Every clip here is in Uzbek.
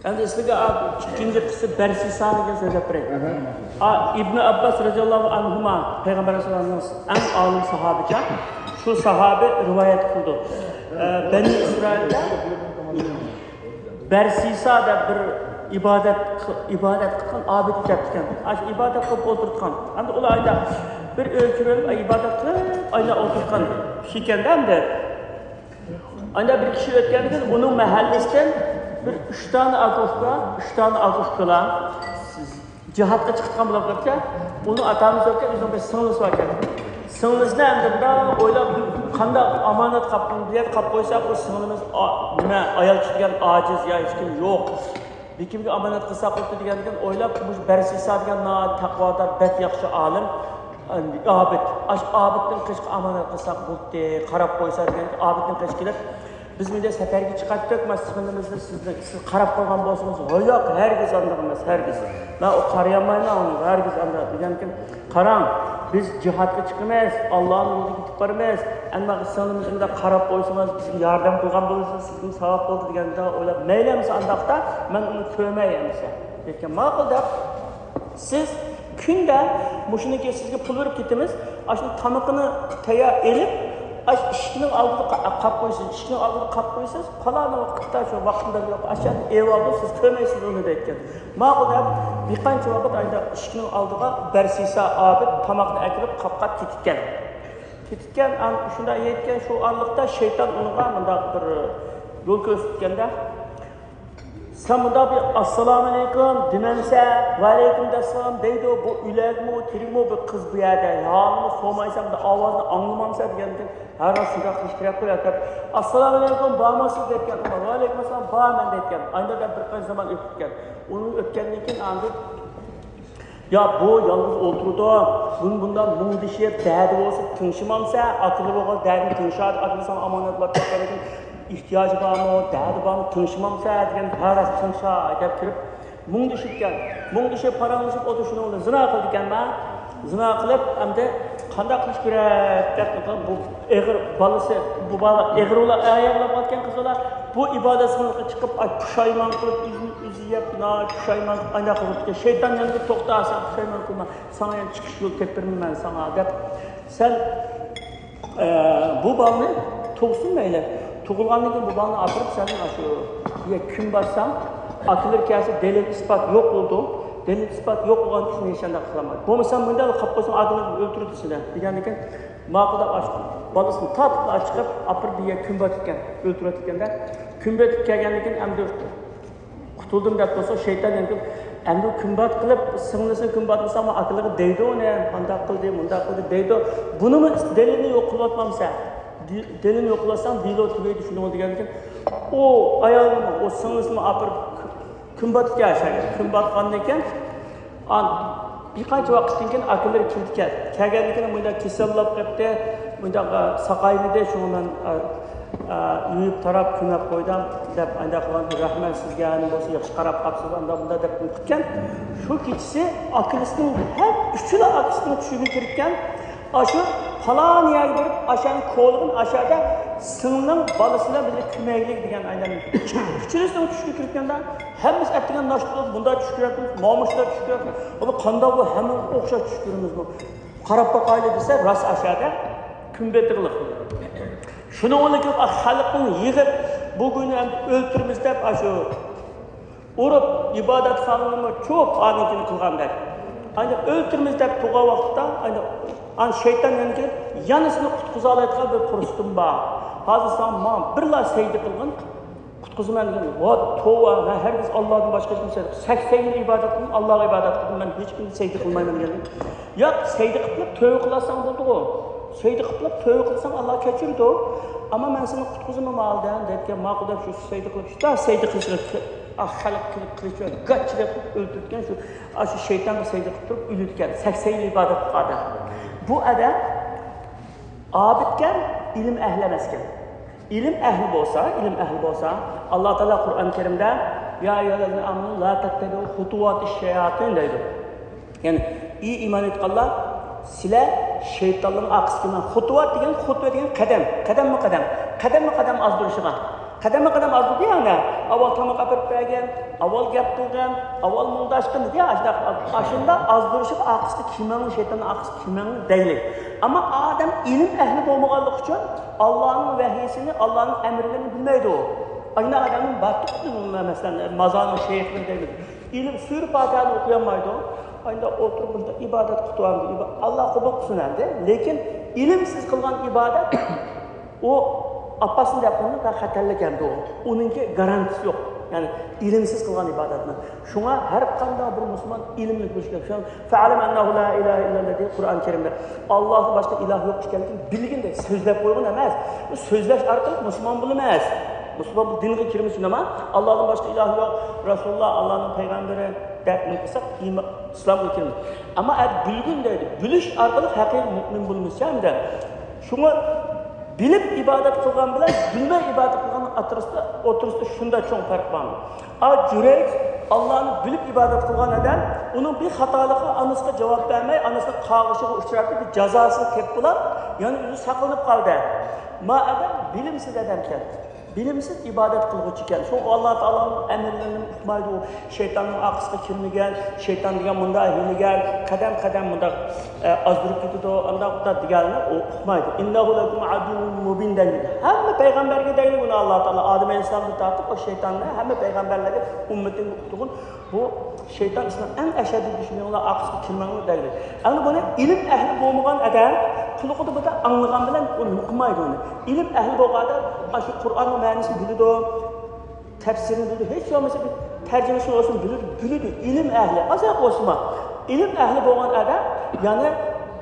Endi sizga ikkinchi qism Barsisa degan so'z gapiray. İbn Abbas radhiyallohu anhuma Payg'ambar sollallohu eng olim sahobicha shu sahobi rivoyat qildi. Bani Isroilda Barsisa deb bir ibodat qilgan obid ekan. Shu ibodat qilib o'tirgan. Endi ularga bir o'lchirib ibodat qilib ayla o'tirgan ekanda endi anda bir kishi o'tgan ekan, uning mahallasidan bir 3 tane aguşkalar cihatga chiqqan bo'lib uni atamiz o'tgan, o'zing bir singlisi bor ekan. Singlisni endi bunday o'ylab qanday omonat qilib qo'ysa, bu singlimiz nima ayol kishilgan ojiz yo hech kim yo'q. Kimga omonat qilsa qildi degandan o'ylab, bu Barsisa degan taqvodor, bet yaxshi olim, obid. Obiddan qishqa omonat qilsa bo'ldi, qarab qo'ysa degan obiddan qish kelib biz bunday safarga chiqatdik, masjidimizni siz qarab qo'ygan bo'lsangiz, yo'q, hergiz andoq emas, hergiz. Men o qarayamayman, hergiz andoq degankim, qarang, biz jihatga chiqamiz, Allohning yo'liga ketib boramiz. Ammo sonimizda qarab qo'ysangiz, bizga yordam qilgan bo'lsangiz, sizga savob bo'ldi deganda o'ylab, maylamsa andoqda men uni ko'mayamsa. Lekin ma'qul deb siz kunda mushuniki sizga pul berib ketamiz, ashuni tamoqini tayyor elib ishning oldida qolib qo'ysiz, ishning oldida qolib qo'ysiz, qolani vaqtda shu vaqtida yo'q, ashad evalda siz ko'maysiz uni deyotgan. Ma'qul deb bir qancha vaqt ayda ishning oldiga Barsisa obid tamoqni akirib qopqa ketgan, an shunda yetgan shu anliqda shayton unga bunday bir yo'l ko'rsatganda Samada bir assalomu alaykum demansa, va alaykum assalom deydi. Bu uylagmi, tirikmi bir qiz bu yerda. Yolni so'maysam da ovozni anglamamsa deganda, har shunday qilish kerak qo'yadi. Assalomu alaykum, bormasiz degan. Va alaykum assalom, borman degan. Anda da bir qancha zaman o'tgan. Uni o'tgandan keyin andi ya bu yalnız oturdu. Bundan mundishib, dadi bo'lsa tinchimamsa, aqli bo'lgan dadi tinchadi, aqlisan omonatlar topgandan ihtiyacı barmı, derdi barmı, tanışmamsa degan paras tanışa deb kirib mungdishibgan. Mungdishib paranglashib o'tirishni o'ylab zina qildi ekanman. Zina qilib, endi qanday qilish kerak deb bu eg'ir balasi, bu bola eg'irlar ayollar qolgan qizlar bu ibodatxonaga chiqib pushaymon qilib uziyib, pushaymon anda qilib shayton yangi to'xtasa pushaymon qilma. Sana ham chiqish yo'l tepirmayman sana deb. Sen bu bolani tug'sin mayli. Tug'ilgandan keyin bu balani apirib senin shu kun bassam akılır kelsa delil ispat yo'q bo'ldi. Delil ispat yo'q bo'lgan ishni hech qanday qilaman. Bo'lmasa bunday qilib qo'ysam akılni o'ltirdi sizlar. Degandan keyin ma'qulda bolasini tatib chiqib apirib deya kun batgan, o'ltirayotganda kun batib kelgandan keyin endi qutuldim deb bo'lsa shayton endi kunbat qilib singlisini kunbatmasa ama akılga deydi uni, qanday qildi, bunday qildi deydi. Bunimi delilni yo'q qilyapmamsa delini yo'qlasam bilo tugaydi shuni degandan o ayolni o singlisini apirib kunbatga ashadi. Kunbatgandan keyin bir qancha vaqtdan keyin akillari kelgan. Kelgandan keyin bunda kasallab qolibdi. Bunda saqaynida shundan yuyib tarab kunab qo'ydim deb anda qilgan rahmat sizga bo'lsa yaxshi qarab qolibsiz anda bunda deb kutgan. Shu kechasi akilisining hep uchala akilisining tushiga kirgan. Aşı falan yer görüp aşağıdan kolgun aşağıda sınırın balısıyla bize kümeylik diyen aynen. Küçülüsünün düşkü kürüklerinde hem biz ettiğin naştırız, bunda düşkürüyoruz, mamışlar düşkürüyoruz. Ama kanda bu hemen okşa düşkürümüz bu. Karabak aile dese rast aşağıda kümbettirlik. Şunu onu ki halkın yığıp bugün öldürümüz de aşı urup ibadet kanunu çok aninkini kılganlar. Ancak öldürümüz de tuğa vakitte şeytan yanıcı yanısını kutkuza alayetken bir kurustum var. Hazır sen birla seydi kılgın kutkuzu ben dedim. Tuğa herkes Allah'ın başka kimse 80 yıl ibadet kılın, Allah'a ibadet kılın. Ben hiç kimse seydi kılmayayım dedim. Ya seydi kılıp tövbe kılarsan buldu o. Seydi kılıp tövbe kılsan Allah keçirdi o. Ama ben sana kutkuzu mu aldım dedi. Mağdurda şu seydi kılıp işte seydi kılıp halk kılıçıyor. Gaççıda öldürtken şu şeytan seydi kılıp ülütken 80 yıl ibadet kıldı. Bu adam abidken ilim ehlemezken. İlim ehli bolsa Allah Teala Kur'an-ı Kerim'de ya eyyühellezine amenu la tettebi'u hutuvati şeyatin deydi. Yani iyi iman etkanlar sizler şeytanların aksından hutuvat degen kadem. Kadem mi kadem az duruşuna. Qadama-qadam azdı yani. Avval tamaq apirib bergen, avval gap qilgan, avval mundashqin dedi. Aşında azdırışıp aqısını kimanın şeytanın aqısı kimanın deylik. Ama adam ilim ehli bo'lmaganligi uchun Allah'ın vahiysini, Allah'ın emirlerini bilmeydi o. Aynı adamın battı mesela mazanın şeyhleri deylik. İlim sür Fatiha'nı okuyamaydı o. Aynı oturmuşda ibadet kutuğandı. Allah kabul kılsın endi. Lekin ilimsiz kılgan ibadet o Abbas'ın yaptığında da xatarlik endi o. Onunki garantisi yok. Yani ilimsiz kılgan ibadetini. Şuna her kanda bir Müslüman ilimli kılışlar. Fe'alem ennehu la ilahe illallah diye Kur'an-ı Kerim'de. Allah'ın başka ilah yok işkenliğini bilgin de sözlep koygun emez. Sözleş arkalık Müslüman bulunmaz. Müslüman bu dinine kirmişsin ama Allah'ın başka ilahı yok. Resulullah Allah'ın peygamberi dertini kısak İslam ülkemiz. Ama bilgin deydi. Biliş arkalık hakiki mümin bulunmuş. Yani de şunu bilip ibadet kılgan bilen bilmey ibadet kılgan oturusda şunda çok fark var. Cüreyt Allah'ını bilip ibadet kılgan adam onun bir hatalığı anısına cevap vermey, anısına kağışığı uçurattı bir cezasını tep bulan yani yüzü saklanıp kaldı. Adam bilimsiz ederken bilimsiz ibadet kılgıç iken, şu Allah Teala'nın emirlerini tutmaydı o şeytanın akısına kirmigen, şeytan diyen bunda hiligen, kadem bunda azdırıp gitti o anda da diğerine o tutmaydı. İnnehu lekum aduvun mubin denildi. Hem peygamberge değil bunu Allah Teala Adem Aleyhisselam'ı tartıp o şeytanla hem peygamberlere ümmetin okuduğun bu şeytan İslam'ın en eşedi düşünüyorlar akısına kirmenini değil. Yani bunu ilim ehli bulmayan adam kuluğu da burada anlayan bilen onu okumaydı onu. İlim ehli bu kadar şu Kur'an'ın menisini bilirdi o, tefsirini bilirdi. Hiç olmasa bir tercümesi olsun bilirdi. İlim ehli, azak olsun ha. İlim ehli olan adam yani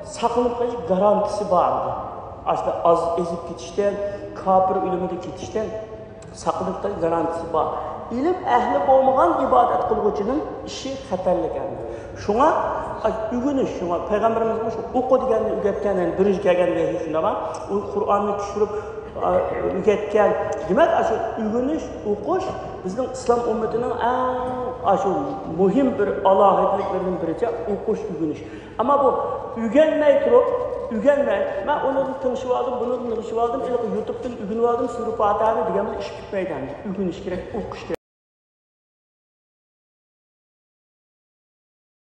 sakınıp kalıcı garantisi vardı. Aslında az ezip gitişten, kafir ölümünde gitişten sakınıp kalıcı garantisi var. İlim ehli olmayan ibadet kılgıcının işi xatarlik yani. Şuna ügünüş, şuna Peygamberimizin oku digenini ügetken, birinci gelgen vehi şuna var. O Kur'an'ı düşürüp ügetken, demek şu ügünüş, okuş bizning İslam ümmetinin en şu muhim bir alahideliklerinin birice okuş, ügünüş. Ama bu ügenmey turup, ben onu tanışıp aldım, bunu tanışıp aldım, YouTube'dan ügünüp aldım, Sürü Fatiha'nı digenini iş bitmeyden, ügünüş gerek, okuş gerek.